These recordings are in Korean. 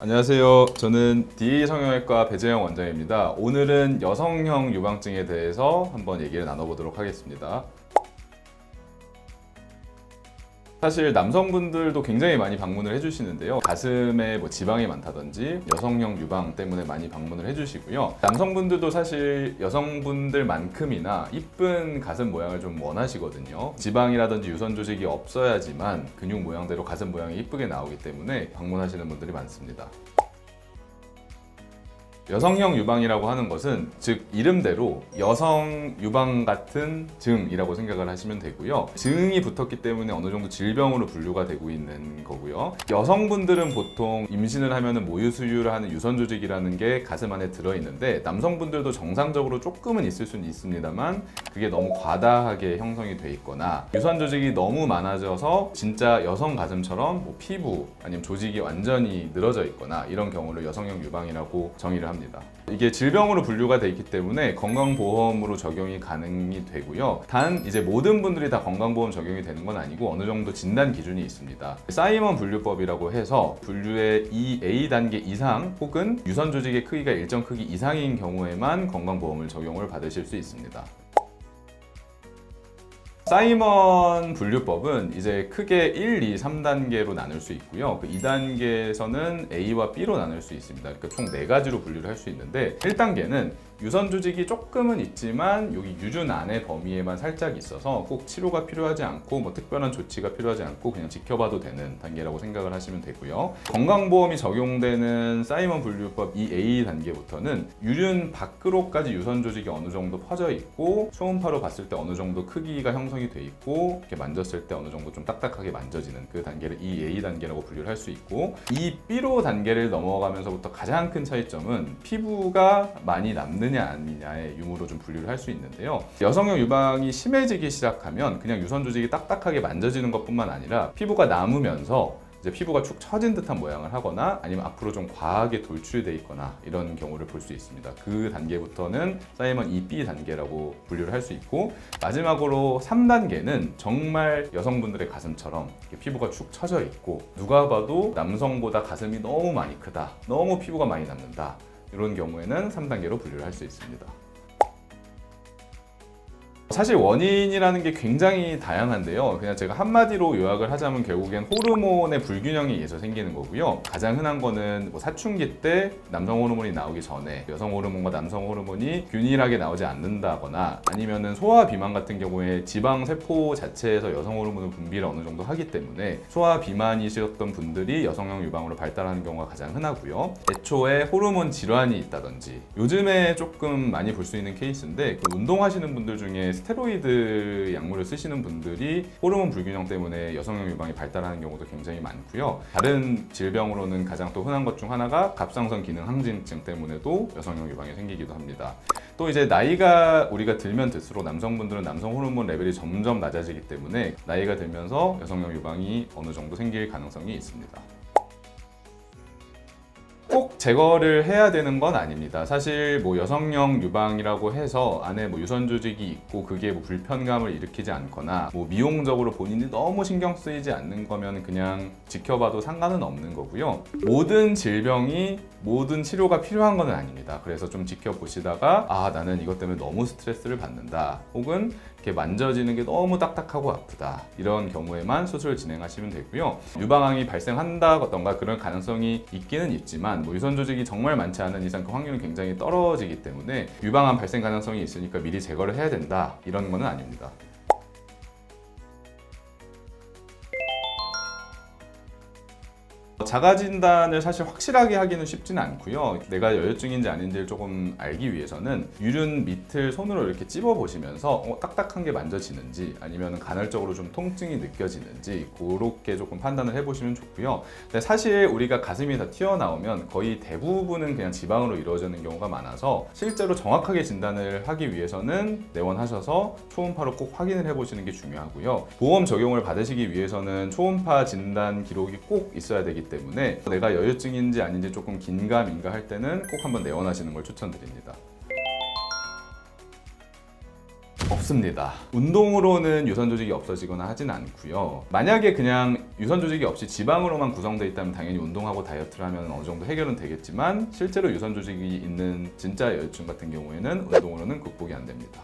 안녕하세요. 저는 DA 성형외과 배재영 원장입니다. 오늘은 여성형 유방증에 대해서 한번 얘기를 나눠보도록 하겠습니다. 사실 남성분들도 굉장히 많이 방문을 해주시는데요. 가슴에 지방이 많다든지 여성형 유방 때문에 많이 방문을 해주시고요. 남성분들도 사실 여성분들만큼이나 이쁜 가슴 모양을 좀 원하시거든요. 지방이라든지 유선 조직이 없어야지만 근육 모양대로 가슴 모양이 이쁘게 나오기 때문에 방문하시는 분들이 많습니다. 여성형 유방이라고 하는 것은 즉 이름대로 여성 유방 같은 증이라고 생각을 하시면 되고요. 증이 붙었기 때문에 어느 정도 질병으로 분류가 되고 있는 거고요. 여성분들은 보통 임신을 하면 모유 수유를 하는 유선 조직이라는 게 가슴 안에 들어있는데 남성분들도 정상적으로 조금은 있을 수는 있습니다만 그게 너무 과다하게 형성이 돼 있거나 유선 조직이 너무 많아져서 진짜 여성 가슴처럼 피부 아니면 조직이 완전히 늘어져 있거나 이런 경우를 여성형 유방이라고 정의를 합니다. 이게 질병으로 분류가 돼 있기 때문에 건강보험으로 적용이 가능이 되고요. 단 이제 모든 분들이 다 건강보험 적용이 되는 건 아니고 어느 정도 진단 기준이 있습니다. 사이먼 분류법이라고 해서 분류의 2A 단계 이상 혹은 유선 조직의 크기가 일정 크기 이상인 경우에만 건강보험을 적용을 받으실 수 있습니다. 사이먼 분류법은 이제 크게 1, 2, 3단계로 나눌 수 있고요. 그 2단계에서는 A와 B로 나눌 수 있습니다. 그러니까 총 4가지로 분류를 할 수 있는데 1단계는 유선 조직이 조금은 있지만 여기 유준 안의 범위에만 살짝 있어서 꼭 치료가 필요하지 않고 특별한 조치가 필요하지 않고 그냥 지켜봐도 되는 단계라고 생각을 하시면 되고요. 건강보험이 적용되는 사이먼 분류법 2A 단계부터는 유륜 밖으로까지 유선 조직이 어느 정도 퍼져 있고 초음파로 봤을 때 어느 정도 크기가 형성이 돼 있고 이렇게 만졌을 때 어느 정도 좀 딱딱하게 만져지는 그 단계를 2A 단계라고 분류를 할 수 있고 이 B로 단계를 넘어가면서부터 가장 큰 차이점은 피부가 많이 남느냐 아니냐의 유무로 좀 분류를 할 수 있는데요. 여성형 유방이 심해지기 시작하면 그냥 유선 조직이 딱딱하게 만져지는 것뿐만 아니라 피부가 남으면서 이제 피부가 축 처진 듯한 모양을 하거나 아니면 앞으로 좀 과하게 돌출돼 있거나 이런 경우를 볼 수 있습니다. 그 단계부터는 사이먼 2B 단계라고 분류를 할 수 있고 마지막으로 3단계는 정말 여성분들의 가슴처럼 피부가 축 처져 있고 누가 봐도 남성보다 가슴이 너무 많이 크다, 너무 피부가 많이 남는다 이런 경우에는 3단계로 분류를 할 수 있습니다. 사실 원인이라는 게 굉장히 다양한데요. 그냥 제가 한마디로 요약을 하자면 결국엔 호르몬의 불균형에 의해서 생기는 거고요. 가장 흔한 거는 사춘기 때 남성 호르몬이 나오기 전에 여성 호르몬과 남성 호르몬이 균일하게 나오지 않는다거나 아니면은 소화 비만 같은 경우에 지방 세포 자체에서 여성 호르몬을 분비를 어느 정도 하기 때문에 소화 비만이셨던 분들이 여성형 유방으로 발달하는 경우가 가장 흔하고요. 애초에 호르몬 질환이 있다든지 요즘에 조금 많이 볼 수 있는 케이스인데 운동하시는 분들 중에 스테로이드 약물을 쓰시는 분들이 호르몬 불균형 때문에 여성형 유방이 발달하는 경우도 굉장히 많고요. 다른 질병으로는 가장 또 흔한 것 중 하나가 갑상선 기능 항진증 때문에도 여성형 유방이 생기기도 합니다. 또 이제 나이가 우리가 들면 들수록 남성분들은 남성 호르몬 레벨이 점점 낮아지기 때문에 나이가 들면서 여성형 유방이 어느 정도 생길 가능성이 있습니다. 꼭 제거를 해야 되는 건 아닙니다. 사실 여성형 유방이라고 해서 안에 유선 조직이 있고 그게 불편감을 일으키지 않거나 미용적으로 본인이 너무 신경 쓰이지 않는 거면 그냥 지켜봐도 상관은 없는 거고요. 모든 질병이 모든 치료가 필요한 건 아닙니다. 그래서 좀 지켜보시다가 나는 이것 때문에 너무 스트레스를 받는다 혹은 이렇게 만져지는 게 너무 딱딱하고 아프다 이런 경우에만 수술을 진행하시면 되고요. 유방암이 발생한다던가 그런 가능성이 있기는 있지만 유선 조직이 정말 많지 않은 이상 그 확률은 굉장히 떨어지기 때문에 유방암 발생 가능성이 있으니까 미리 제거를 해야 된다 이런 건 아닙니다. 자가 진단을 사실 확실하게 하기는 쉽지는 않고요. 내가 여유증인지 아닌지를 조금 알기 위해서는 유륜 밑을 손으로 이렇게 찝어 보시면서 딱딱한 게 만져지는지 아니면 간헐적으로 좀 통증이 느껴지는지 그렇게 조금 판단을 해보시면 좋고요. 근데 사실 우리가 가슴이 다 튀어나오면 거의 대부분은 그냥 지방으로 이루어지는 경우가 많아서 실제로 정확하게 진단을 하기 위해서는 내원하셔서 초음파로 꼭 확인을 해보시는 게 중요하고요. 보험 적용을 받으시기 위해서는 초음파 진단 기록이 꼭 있어야 되기 때문에 내가 여유증인지 아닌지 조금 긴가민가 할 때는 꼭 한번 내원하시는 걸 추천드립니다. 없습니다. 운동으로는 유선 조직이 없어지거나 하진 않고요. 만약에 그냥 유선 조직이 없이 지방으로만 구성되어 있다면 당연히 운동하고 다이어트를 하면 어느 정도 해결은 되겠지만 실제로 유선 조직이 있는 진짜 여유증 같은 경우에는 운동으로는 극복이 안 됩니다.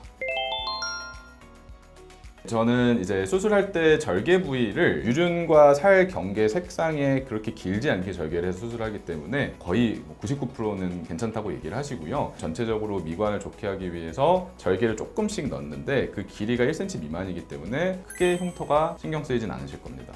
저는 이제 수술할 때 절개 부위를 유륜과 살 경계 색상에 그렇게 길지 않게 절개를 해서 수술하기 때문에 거의 99%는 괜찮다고 얘기를 하시고요. 전체적으로 미관을 좋게 하기 위해서 절개를 조금씩 넣는데 그 길이가 1cm 미만이기 때문에 크게 흉터가 신경 쓰이진 않으실 겁니다.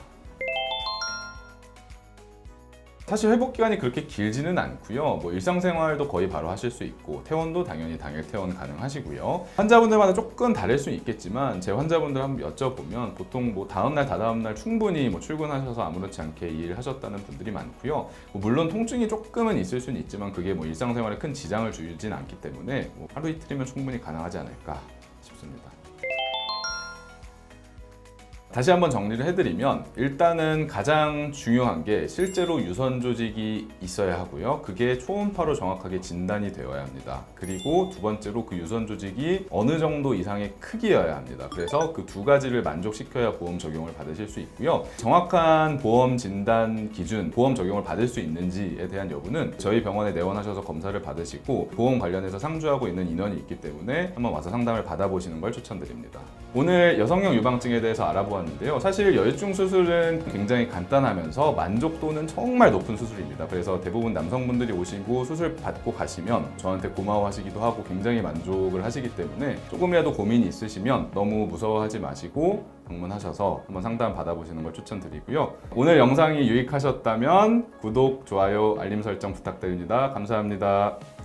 사실 회복 기간이 그렇게 길지는 않고요. 뭐 일상생활도 거의 바로 하실 수 있고 퇴원도 당연히 당일 퇴원 가능하시고요. 환자분들마다 조금 다를 수 있겠지만 제 환자분들 한번 여쭤보면 보통 뭐 다음날 다다음날 충분히 뭐 출근하셔서 아무렇지 않게 일을 하셨다는 분들이 많고요. 뭐 물론 통증이 조금은 있을 수는 있지만 그게 뭐 일상생활에 큰 지장을 주진 않기 때문에 뭐 하루 이틀이면 충분히 가능하지 않을까 싶습니다. 다시 한번 정리를 해드리면 일단은 가장 중요한 게 실제로 유선 조직이 있어야 하고요. 그게 초음파로 정확하게 진단이 되어야 합니다. 그리고 두 번째로 그 유선 조직이 어느 정도 이상의 크기여야 합니다. 그래서 그 두 가지를 만족시켜야 보험 적용을 받으실 수 있고요. 정확한 보험 진단 기준, 보험 적용을 받을 수 있는지에 대한 여부는 저희 병원에 내원하셔서 검사를 받으시고 보험 관련해서 상주하고 있는 인원이 있기 때문에 한번 와서 상담을 받아보시는 걸 추천드립니다. 오늘 여성형 유방증에 대해서 알아보았는데요. 사실 여유증 수술은 굉장히 간단하면서 만족도는 정말 높은 수술입니다. 그래서 대부분 남성분들이 오시고 수술 받고 가시면 저한테 고마워하시기도 하고 굉장히 만족을 하시기 때문에 조금이라도 고민이 있으시면 너무 무서워하지 마시고 방문하셔서 한번 상담 받아보시는 걸 추천드리고요. 오늘 영상이 유익하셨다면 구독, 좋아요, 알림 설정 부탁드립니다. 감사합니다.